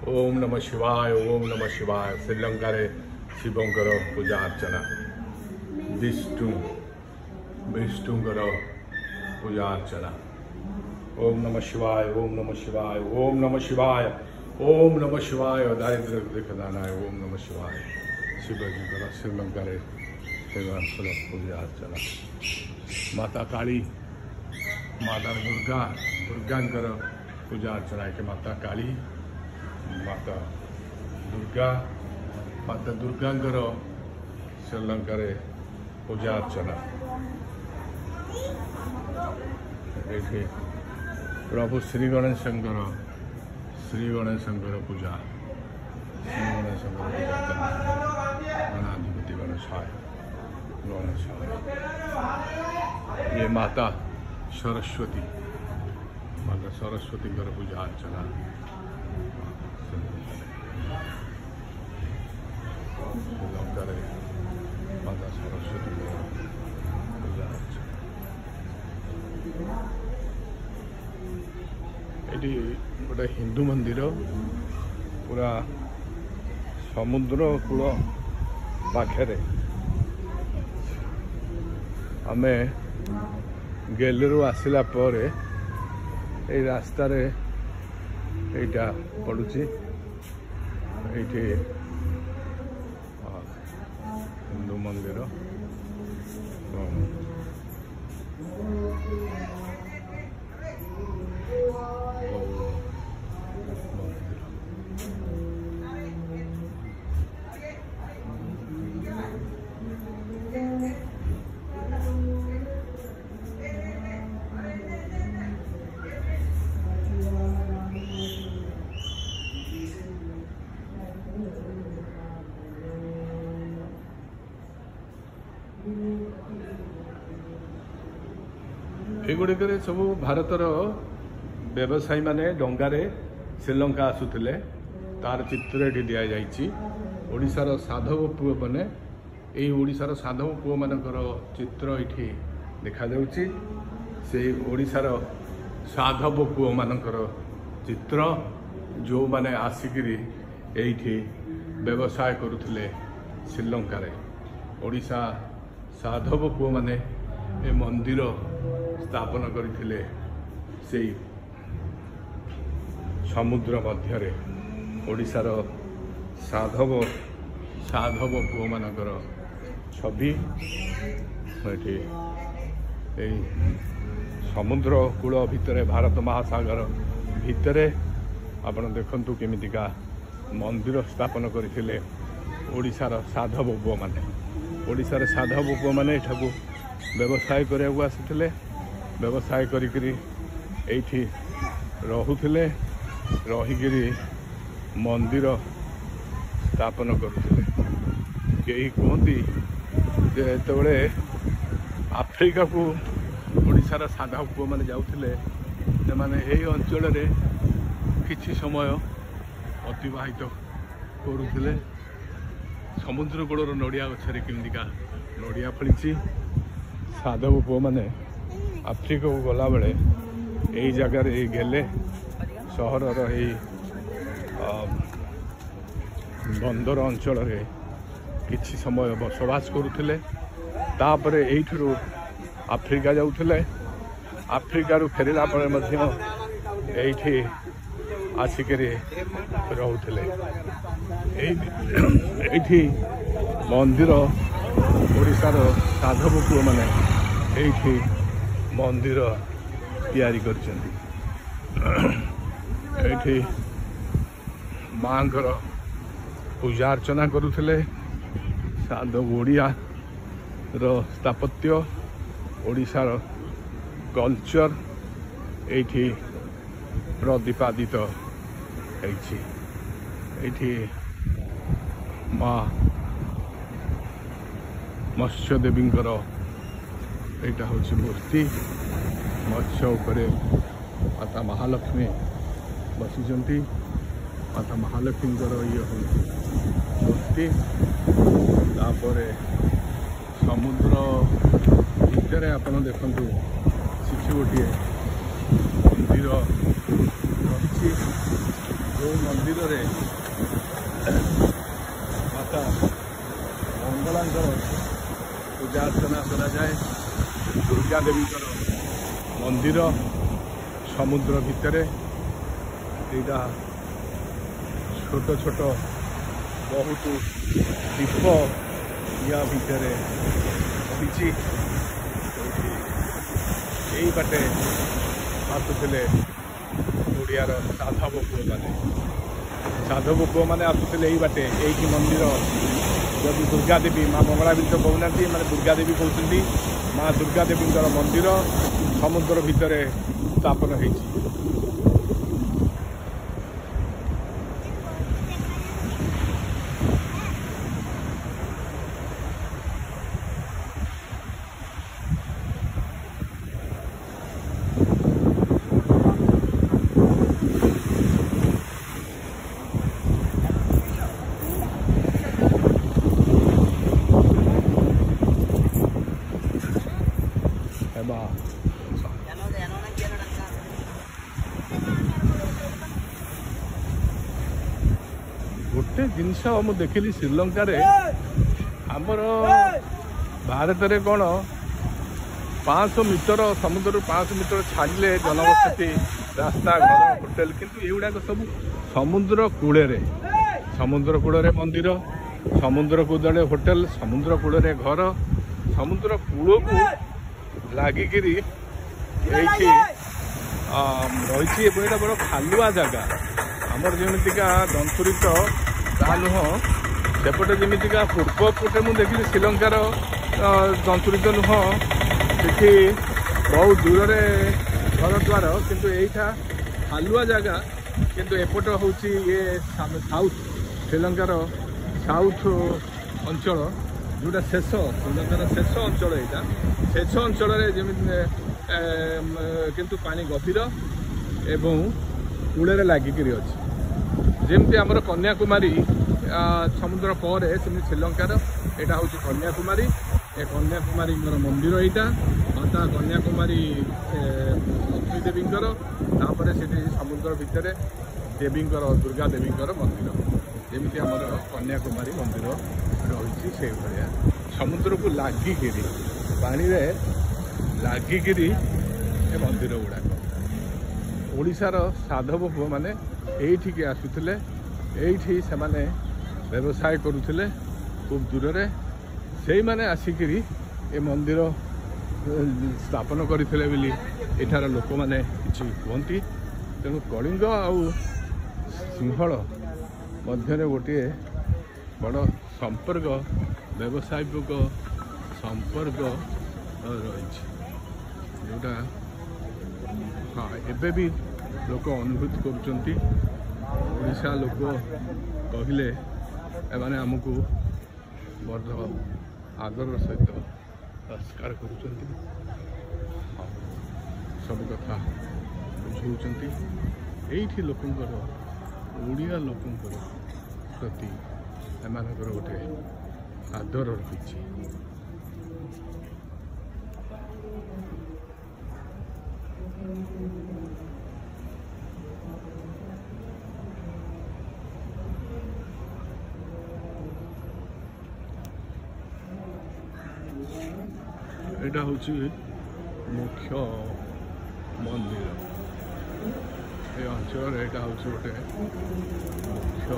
ओम नमः शिवाय ओम नमः शिवाय। श्रीलंका रे शिवंकर पूजा अर्चना, विष्णुकर पूजा अर्चना। ओम नमः शिवाय ओम नमः शिवाय ओम नमः शिवाय ओम नमः शिवाय। दारिद्र्य देखदानाय ओम नमः शिवाय। शिवजीकर श्रीलंका रे पूजा अर्चना। माता काली, माता दुर्गांकर पूजा अर्चना है। माता काली, माता दुर्गांकर श्रीलंका रे पूजा अर्चना। ये प्रभु श्री गणेशंकर पूजा, गणाधिपति गणेशाय। ये माता सरस्वती पूजा अर्चना। श्रीलंका रे माता सरस्वती पूजा अर्चना। ये गोटे हिंदू मंदिर, पूरा समुद्र कूल पाखे। आमे गैलेरू आसला पर ये रास्ता रे एटा पड़ुची। ये हिंदू मंदिर एगुड़िक सब भारतर व्यवसायी माने डंगारे श्रीलंका आसुले, तार चित्र ये दि जाइए। ओडिशार साधव पुओ मैंने ओडिशार साधव पुओ मानकर चित्र ये देखा जाउची। से ओडिशार साधव पुओ मानकर चित्र जो माने आसिकी एठी व्यवसाय करुले श्रीलंका रे। ओडिशा साधव पुओ माने ए मंदिर स्थापन करथिले से समुद्र मध्य। ओडिशार साधव पुओ मानकर छवि ये समुद्र कूल भितर, भारत महासागर भितर आपण देखंतु केमितिका मंदिर स्थापन करथिले ओडिशार साधव पुओ माने। ओडिशार साधव पुओ माने एठाकू व्यवसाय करने आसुले, व्यवसाय करी रुले, रहीकि मंदिर स्थापन करुले। कई कहती जो आफ्रिका को ओडिशार साधव पुओ मैंने जाऊे, से अंचल किछि समय अतिवाहित करुले। समुद्र कूलर नड़िया गचरे केमिका नड़िया फली। साधव पुओ मैंने आफ्रिका को गला बेले यही जगार गेले सहर बंदर अंचल किछि समय बसवास करुले। तापर एठू आफ्रिका जाऊे, आफ्रिका फेरला ये आसिक रुले। ये मंदिर ओडिशार साधव पुओ मैंने ये मंदिर तैयारी करछन्ती। ये माँकर पूजा अर्चना करुले। साधव ओडिया स्थापत्य, ओडिशार कल्चर ये प्रतिपादित ये माँ मत्स्यदेवींकर यहाँ हूँ मूर्ति। मत्स्य उपरे माता महालक्ष्मी बसी। माता महालक्ष्मींकर ये हूँ मूर्ति। तापर समुद्र भितर आप देखु किसी गोटे मंदिर रही, जो मंदिर रे माता मंगलांकर पूजा अर्चना करा जाए दुर्गा देवी मंदिर समुद्र भितर यहाँ छोट छोट बहुत दीप या भितर रही यही बाटे आसुले ओडियार साधव पुओ मैंने आसुले यही बाटे यही मंदिर जब दुर्गा देवी माँ मंगला भी तो कहना मैंने दुर्गा देवी कहते माँ दुर्गा देवी मंदिर समुद्र भितर स्थापन होती गोटे जिनस मु देखिली श्रीलंका रे आमर भारत रे कौन 500 मीटर समुद्र 500 मीटर छाड़िले जनबसती रास्ता घर होटेल किंतु एगुड़ाक सब समुद्र कूल रे मंदिर समुद्र कूल होटेल समुद्र कूल रे घर समुद्र कूल को लागिकी रही बड़ खालुआ जगह आमर जमीका दंतुरी ता नुह सेपटे जमीका पूर्व पटे मुझे देखिली श्रीलंकार दंतुरी नुह से बहुत दूर घर द्वार किंतु यहीटा खालुआ जगह किंतु एपट हूँ ये साउथ श्रीलंकार साउथ अंचल जोटा शेष श्रीलंकार शेष अंचल यहाँ शेष अंचल जमी किंतु पानी गभीर एवं कूल लागिकी अच्छी जमती आमर कन्याकुमारी समुद्र पर श्रीलंकार यहाँ हूँ कन्याकुमारी ए कन्याकुमारी मोर मंदिर यहाँ माता कन्याकुमारी लक्ष्मी देवींकर तापर से समुद्र भितर देवींकर दुर्गा देवींकर मंदिर जमी आमर कन्याकुमारी मंदिर रही से भाया समुद्र को लागिकी पानी रे लागिकी मंदिर गुड़ाक ओडिशार साधव पुओ मैंने यही आसुले यही से माने व्यवसाय करुले खूब दूर से मैंने आसिकी ए मंदिर स्थापन करते एठार लोक मैंने कि कहती तेणु कलिंग आउ सिंहल मध्य गोटे बड़ संपर्क व्यावसायिक संपर्क रही जोटा हाँ एबे भी लोक अनुभूति करुँचा लोक कहले एमाने आमको बड़ आदर सहित संस्कार कर सब कथा बुझाऊँच ये लोकंर ओडिया लोकंर प्रति एमानकर गोटे आदर रही एटा हूँ मुख्य मंदिर ये अंचल यहाँ हूँ गोटे मुख्य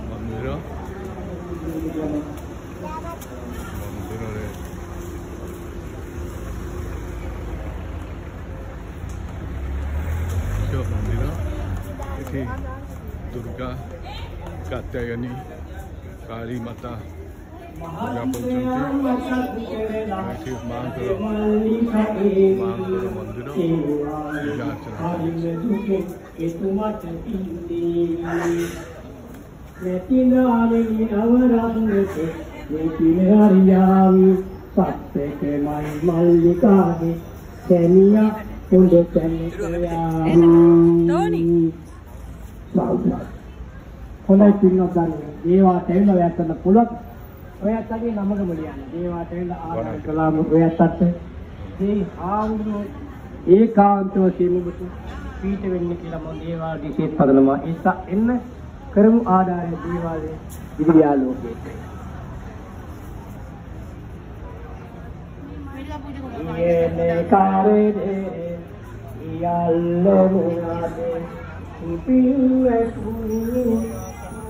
मंदिर मंदिर मुख्य मंदिर ये दुर्गा कात्यायनी काली माता पूजा मंदिर पूजा ඔයත්තගේ නමක මුලියන්න දේවාට වෙන ආරාධනා කළාම ඔයත්තත් මේ ආවුරු ඒකාන්තව සීමුබතු පීඨ වෙන්නේ කියලා මම දේවාල විශේෂ පදනම ඒසා එන්න කරමු ආදාය දේවාලයේ විද්‍යාලෝකයේ Yene kare de yalle munade ipille kuni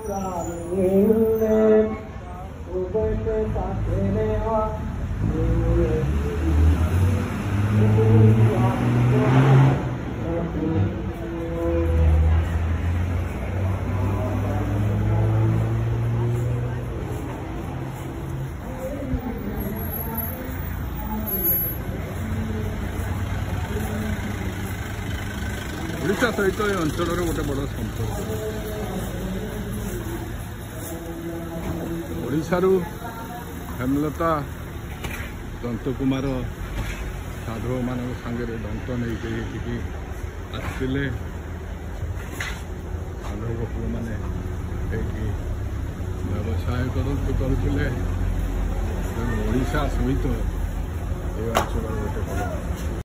kamile ubete takenewa Odisha ସହିତ ଏ ଅଞ୍ଚଳର ଗୋଟେ ବଡ଼ ସମ୍ପର୍କ। ଓଡ଼ିଶାରୁ ହେମଲତା ଦନ୍ତକୁମାର ସାଧବମାନଙ୍କ ସାଙ୍ଗରେ ଦନ୍ତ ନେଇକି ଏଠିକି ଆସିଥିଲେ। ସାଧବ ପୁଅମାନେ ଏଠି ବ୍ୟବସାୟ କରୁଥିଲେ। ତେଣୁ ଓଡ଼ିଶା ସହିତ ଏ ଅଞ୍ଚଳର ଗୋଟେ ବଡ଼